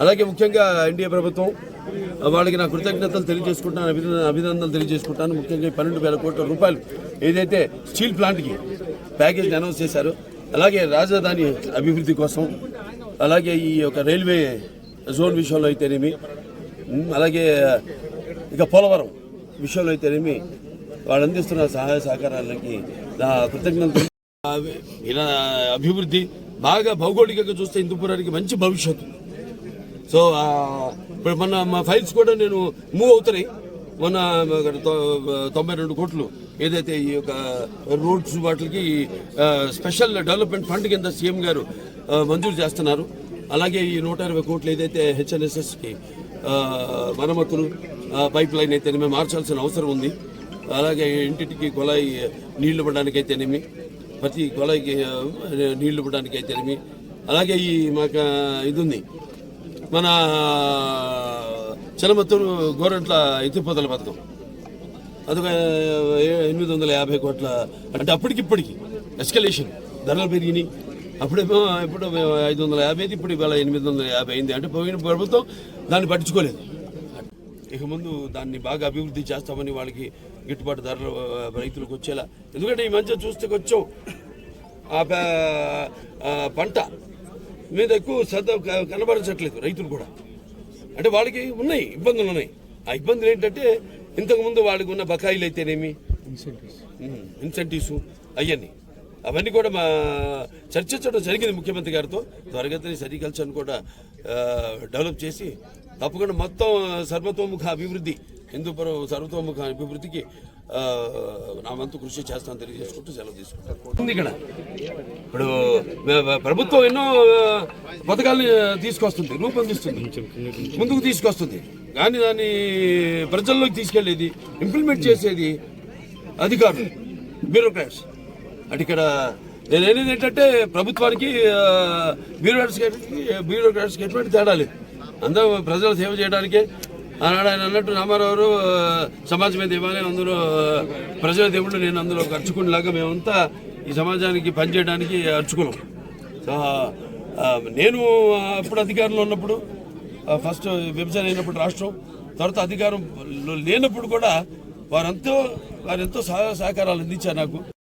అలాగే ముఖ్యంగా ఎన్డీఏ ప్రభుత్వం వాళ్ళకి నా కృతజ్ఞతలు తెలియజేసుకుంటాను, అభినందనలు తెలియజేసుకుంటాను. ముఖ్యంగా 12,000 కోట్ల రూపాయలు ఏదైతే స్టీల్ ప్లాంట్కి ప్యాకేజ్ అనౌన్స్ చేశారో, అలాగే రాజధాని అభివృద్ధి కోసం, అలాగే ఈ యొక్క రైల్వే జోన్ విషయంలో అయితేనేమి, అలాగే ఇక పోలవరం విషయంలో అయితేనేమి వాళ్ళు అందిస్తున్న సహాయ సహకారాలకి నా కృతజ్ఞతలు. ఇలా అభివృద్ధి బాగా భౌగోళికంగా చూస్తే హిందూపురానికి మంచి భవిష్యత్తు. సో ఇప్పుడు మొన్న మా ఫైల్స్ కూడా నేను మూవ్ అవుతున్నాయి. మొన్న 92 కోట్లు ఏదైతే ఈ యొక్క రోడ్స్ వాటికి స్పెషల్ డెవలప్మెంట్ ఫండ్ కింద సీఎం గారు మంజూరు చేస్తున్నారు. అలాగే ఈ 120 కోట్లు ఏదైతే హెచ్ఎన్ఎస్ఎస్కి మరమ్మతులు పైప్ లైన్ అయితేనేమి మార్చాల్సిన అవసరం ఉంది. అలాగే ఇంటింటికి కుళాయి నీళ్లు ఇవ్వడానికి అయితేనేమి, ప్రతి కుళాయికి నీళ్లు ఇవ్వడానికి అయితేనేమి, అలాగే ఈ మాకు ఇది ఉంది మన చలమత్తూరు గోరంట్ల ఎత్తిపోతల పథకం, అదొక 850 కోట్ల. అంటే అప్పటికిప్పటికి ఎస్కలేషన్ ధరలు పెరిగినాయి. అప్పుడేమో ఇప్పుడు 550, ఇప్పుడు ఇవాళ 850 అయింది. అంటే పోయిన ప్రభుత్వం దాన్ని పట్టించుకోలేదు. ఇక ముందు దాన్ని బాగా అభివృద్ధి చేస్తామని వాళ్ళకి గిట్టుబాటు ధరలు రైతులకు వచ్చేలా. ఎందుకంటే ఈ మధ్య చూస్తే కొంచెం పంట మీద ఎక్కువ శ్రద్ధ కనబరచట్లేదు రైతులు కూడా. అంటే వాళ్ళకి ఉన్నాయి ఇబ్బందులు ఉన్నాయి. ఆ ఇబ్బందులు ఏంటంటే ఇంతకుముందు వాళ్ళకి ఉన్న బకాయిలు అయితేనేమి, ఇన్సెంటివ్స్ అవన్నీ కూడా మా చర్చించడం జరిగింది ముఖ్యమంత్రి గారితో. త్వరగతిని సెరికల్చర్ను కూడా డెవలప్ చేసి తప్పకుండా మొత్తం సర్వతోముఖ అభివృద్ధి, హిందూపురం సర్వతోముఖ అభివృద్ధికి నా వంతు కృషి చేస్తాను తెలియజేసుకుంటూ సెలవు తీసుకుంటాను. ఇక్కడ ఇప్పుడు ప్రభుత్వం ఎన్నో పథకాలని తీసుకొస్తుంది, రూపొందిస్తుంది, ముందుకు తీసుకొస్తుంది. కానీ దాన్ని ప్రజల్లోకి తీసుకెళ్లేది, ఇంప్లిమెంట్ చేసేది అధికారులు, బ్యూరోక్రాట్స్. అంటే ఇక్కడ నేను అనేది ఏంటంటే ప్రభుత్వానికి బ్యూరోక్రాట్స్కి ఎటువంటి తేడా లేదు. అందరూ ప్రజల సేవ చేయడానికే. ఆనాడు ఆయన అన్నట్టు రామారావు సమాజమే దేవాలయం, అందులో ప్రజల దేవుళ్ళు, నేను అందులో ఒక అర్చకునిలాగా మేమంతా ఈ సమాజానికి పనిచేయడానికి అర్చుకున్నాం. సో నేను అప్పుడు అధికారంలో ఉన్నప్పుడు, ఫస్ట్ విభజన అయినప్పుడు రాష్ట్రం, తర్వాత అధికారం లేనప్పుడు కూడా వారెంతో సహకారాలు అందించారు నాకు.